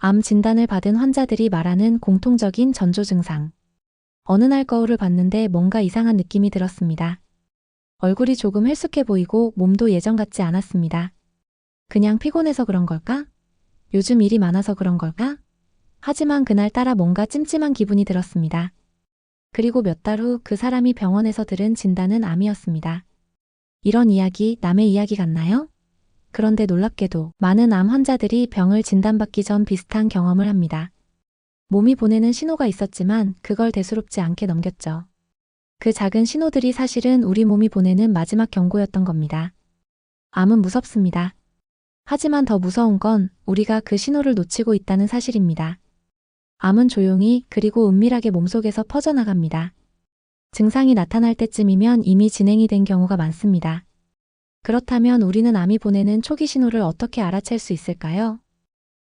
암 진단을 받은 환자들이 말하는 공통적인 전조 증상. 어느 날 거울을 봤는데 뭔가 이상한 느낌이 들었습니다. 얼굴이 조금 her숙해 보이고 몸도 예전 같지 않았습니다. 그냥 피곤해서 그런 걸까? 요즘 일이 많아서 그런 걸까? 하지만 그날따라 뭔가 찜찜한 기분이 들었습니다. 그리고 몇 달 후 그 사람이 병원에서 들은 진단은 암이었습니다. 이런 이야기 남의 이야기 같나요? 그런데 놀랍게도 많은 암 환자들이 병을 진단받기 전 비슷한 경험을 합니다. 몸이 보내는 신호가 있었지만 그걸 대수롭지 않게 넘겼죠. 그 작은 신호들이 사실은 우리 몸이 보내는 마지막 경고였던 겁니다. 암은 무섭습니다. 하지만 더 무서운 건 우리가 그 신호를 놓치고 있다는 사실입니다. 암은 조용히 그리고 은밀하게 몸속에서 퍼져나갑니다. 증상이 나타날 때쯤이면 이미 진행이 된 경우가 많습니다. 그렇다면 우리는 암이 보내는 초기 신호를 어떻게 알아챌 수 있을까요?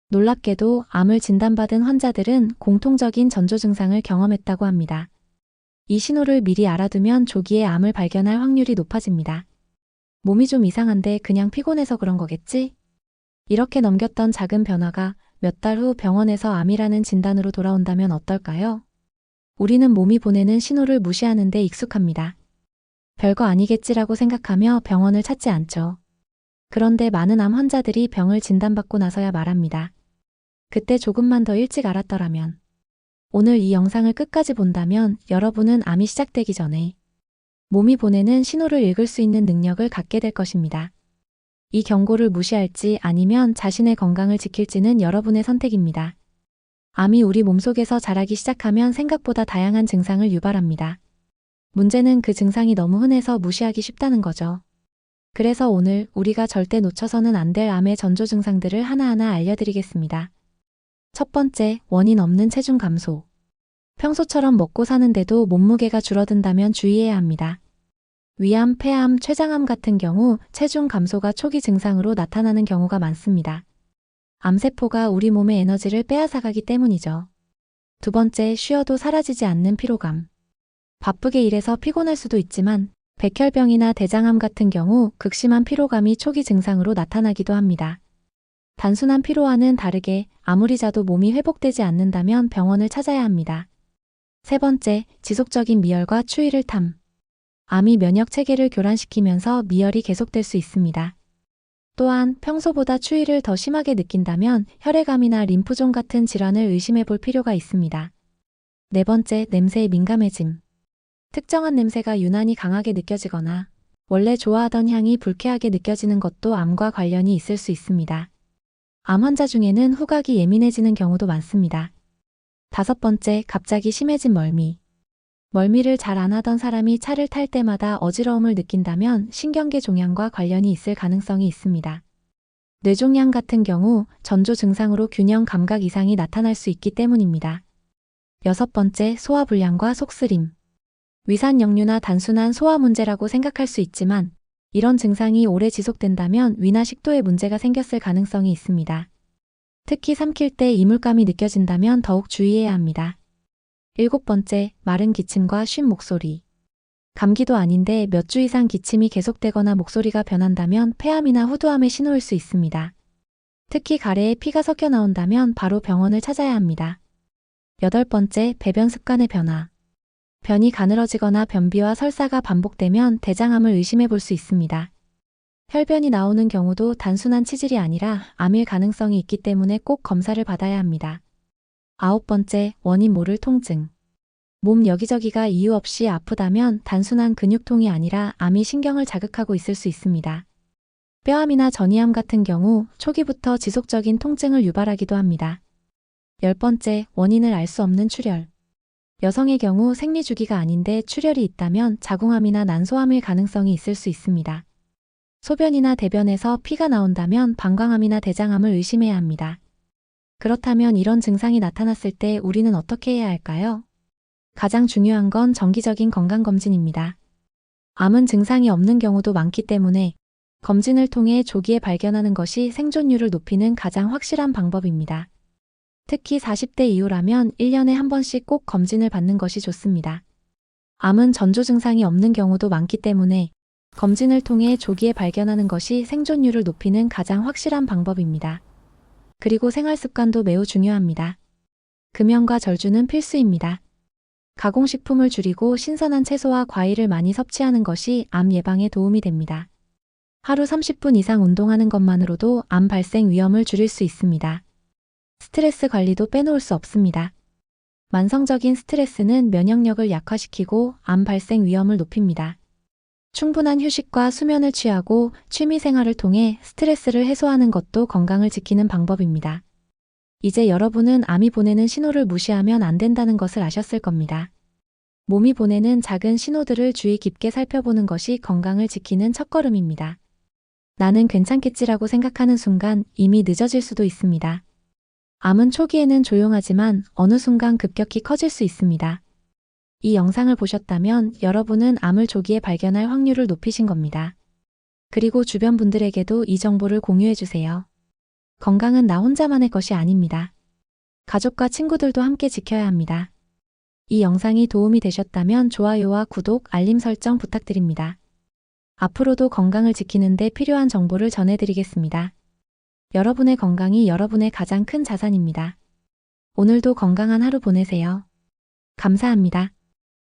놀랍게도 암을 진단받은 환자들은 공통적인 전조 증상을 경험했다고 합니다. 이 신호를 미리 알아두면 조기에 암을 발견할 확률이 높아집니다. 몸이 좀 이상한데 그냥 피곤해서 그런 거겠지? 이렇게 넘겼던 작은 변화가 몇 달 후 병원에서 암이라는 진단으로 돌아온다면 어떨까요? 우리는 몸이 보내는 신호를 무시하는 데 익숙합니다. 별거 아니겠지라고 생각하며 병원을 찾지 않죠. 그런데 많은 암 환자들이 병을 진단받고 나서야 말합니다. 그때 조금만 더 일찍 알았더라면. 오늘 이 영상을 끝까지 본다면 여러분은 암이 시작되기 전에 몸이 보내는 신호를 읽을 수 있는 능력을 갖게 될 것입니다. 이 경고를 무시할지 아니면 자신의 건강을 지킬지는 여러분의 선택입니다. 암이 우리 몸속에서 자라기 시작하면 생각보다 다양한 증상을 유발합니다. 문제는 그 증상이 너무 흔해서 무시하기 쉽다는 거죠. 그래서 오늘 우리가 절대 놓쳐서는 안 될 암의 전조 증상들을 하나하나 알려드리겠습니다. 첫 번째, 원인 없는 체중 감소. 평소처럼 먹고 사는데도 몸무게가 줄어든다면 주의해야 합니다. 위암, 폐암, 췌장암 같은 경우 체중 감소가 초기 증상으로 나타나는 경우가 많습니다. 암세포가 우리 몸의 에너지를 빼앗아가기 때문이죠. 두 번째, 쉬어도 사라지지 않는 피로감. 바쁘게 일해서 피곤할 수도 있지만 백혈병이나 대장암 같은 경우 극심한 피로감이 초기 증상으로 나타나기도 합니다. 단순한 피로와는 다르게 아무리 자도 몸이 회복되지 않는다면 병원을 찾아야 합니다. 세 번째, 지속적인 미열과 추위를 탐. 암이 면역 체계를 교란시키면서 미열이 계속될 수 있습니다. 또한 평소보다 추위를 더 심하게 느낀다면 혈액암이나 림프종 같은 질환을 의심해 볼 필요가 있습니다. 네 번째, 냄새에 민감해짐. 특정한 냄새가 유난히 강하게 느껴지거나 원래 좋아하던 향이 불쾌하게 느껴지는 것도 암과 관련이 있을 수 있습니다. 암 환자 중에는 후각이 예민해지는 경우도 많습니다. 다섯 번째, 갑자기 심해진 멀미. 멀미를 잘 안 하던 사람이 차를 탈 때마다 어지러움을 느낀다면 신경계 종양과 관련이 있을 가능성이 있습니다. 뇌종양 같은 경우 전조 증상으로 균형 감각 이상이 나타날 수 있기 때문입니다. 여섯 번째, 소화불량과 속쓰림. 위산 역류나 단순한 소화 문제라고 생각할 수 있지만 이런 증상이 오래 지속된다면 위나 식도에 문제가 생겼을 가능성이 있습니다. 특히 삼킬 때 이물감이 느껴진다면 더욱 주의해야 합니다. 일곱 번째, 마른 기침과 쉰 목소리. 감기도 아닌데 몇 주 이상 기침이 계속되거나 목소리가 변한다면 폐암이나 후두암의 신호일 수 있습니다. 특히 가래에 피가 섞여 나온다면 바로 병원을 찾아야 합니다. 여덟 번째, 배변 습관의 변화. 변이 가늘어지거나 변비와 설사가 반복되면 대장암을 의심해 볼 수 있습니다. 혈변이 나오는 경우도 단순한 치질이 아니라 암일 가능성이 있기 때문에 꼭 검사를 받아야 합니다. 아홉 번째, 원인 모를 통증. 몸 여기저기가 이유 없이 아프다면 단순한 근육통이 아니라 암이 신경을 자극하고 있을 수 있습니다. 뼈암이나 전이암 같은 경우 초기부터 지속적인 통증을 유발하기도 합니다. 열 번째, 원인을 알 수 없는 출혈. 여성의 경우 생리 주기가 아닌데 출혈이 있다면 자궁암이나 난소암일 가능성이 있을 수 있습니다. 소변이나 대변에서 피가 나온다면 방광암이나 대장암을 의심해야 합니다. 그렇다면 이런 증상이 나타났을 때 우리는 어떻게 해야 할까요? 가장 중요한 건 정기적인 건강검진입니다. 암은 증상이 없는 경우도 많기 때문에 검진을 통해 조기에 발견하는 것이 생존율을 높이는 가장 확실한 방법입니다. 특히 40대 이후라면 1년에 한 번씩 꼭 검진을 받는 것이 좋습니다. 암은 전조 증상이 없는 경우도 많기 때문에 검진을 통해 조기에 발견하는 것이 생존율을 높이는 가장 확실한 방법입니다. 그리고 생활 습관도 매우 중요합니다. 금연과 절주는 필수입니다. 가공식품을 줄이고 신선한 채소와 과일을 많이 섭취하는 것이 암 예방에 도움이 됩니다. 하루 30분 이상 운동하는 것만으로도 암 발생 위험을 줄일 수 있습니다. 스트레스 관리도 빼놓을 수 없습니다. 만성적인 스트레스는 면역력을 약화시키고 암 발생 위험을 높입니다. 충분한 휴식과 수면을 취하고 취미 생활을 통해 스트레스를 해소하는 것도 건강을 지키는 방법입니다. 이제 여러분은 암이 보내는 신호를 무시하면 안 된다는 것을 아셨을 겁니다. 몸이 보내는 작은 신호들을 주의 깊게 살펴보는 것이 건강을 지키는 첫걸음입니다. 나는 괜찮겠지라고 생각하는 순간 이미 늦어질 수도 있습니다. 암은 초기에는 조용하지만 어느 순간 급격히 커질 수 있습니다. 이 영상을 보셨다면 여러분은 암을 조기에 발견할 확률을 높이신 겁니다. 그리고 주변 분들에게도 이 정보를 공유해주세요. 건강은 나 혼자만의 것이 아닙니다. 가족과 친구들도 함께 지켜야 합니다. 이 영상이 도움이 되셨다면 좋아요와 구독, 알림 설정 부탁드립니다. 앞으로도 건강을 지키는 데 필요한 정보를 전해드리겠습니다. 여러분의 건강이 여러분의 가장 큰 자산입니다. 오늘도 건강한 하루 보내세요. 감사합니다.